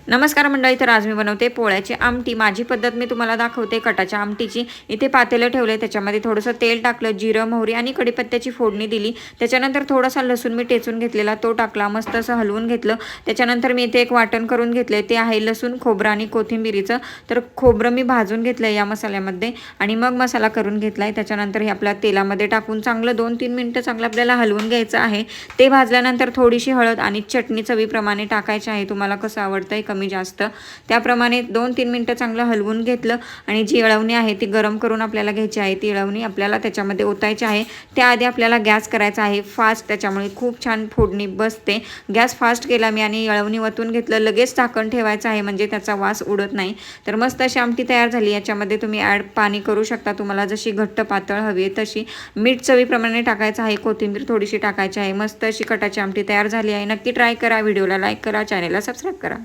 नमस्कार मंडळी, तर आज मी बनवते पोळ्याची आमटी। माझी पद्धत मी तुम्हाला दाखवते कटाच्या आमटीची। इथे पातेलं ठेवले, त्याच्यामध्ये थोडंसं तेल टाकलं, जिरं मोहरी आणि कढीपत्त्याची फोडणी दिली। त्याच्यानंतर थोडासा लसूण मी टेचून घेतलेला तो टाकला, मस्त असं हलवून घेतलं। त्याच्यानंतर मी इथे एक वाटण करून घेतले, ते आहे लसूण खोबरं आणि कोथिंबीरीचं। तर खोबरं मी भाजून घेतलं या मसाल्यामध्ये आणि मग मसाला करून घेतलाय। त्याच्यानंतर हे आपल्या तेलामध्ये टाकून चांगलं 2-3 मिनिटं चांगलं आपल्याला हलवून घ्यायचं आहे। ते भाजल्यानंतर थोडीशी हळद आणि चटणी चवीप्रमाणे टाकायची आहे, तुम्हाला कसं आवडतंय कमी जास्त त्याप्रमाणे 2-3 मिनिटं चांगलं हलवून घेतलं। आणि जी अळवणी आहे ती गरम करून आपल्याला घ्यायची आहे। ती अळवणी आपल्याला त्याच्यामध्ये ओतायची आहे। त्याआधी आपल्याला गॅस करायचा आहे फास्ट, त्याच्यामुळे खूप छान फोडणी बसते। गॅस फास्ट केला मी आणि अळवणी वतून घेतलं, लगेच झाकण ठेवायचं आहे म्हणजे त्याचा वास उडत नाही। तर मस्त अशी आमटी तयार झाली। याच्यामध्ये तुम्ही ॲड पाणी करू शकता, तुम्हाला जशी घट्ट पातळ हवी आहे तशी। मीठ चवीप्रमाणे टाकायचं आहे, कोथिंबीर थोडीशी टाकायची आहे। मस्त अशी कटाची आमटी तयार झाली आहे। नक्की ट्राय करा, व्हिडिओला लाईक करा, चॅनेलला सबस्क्राईब करा।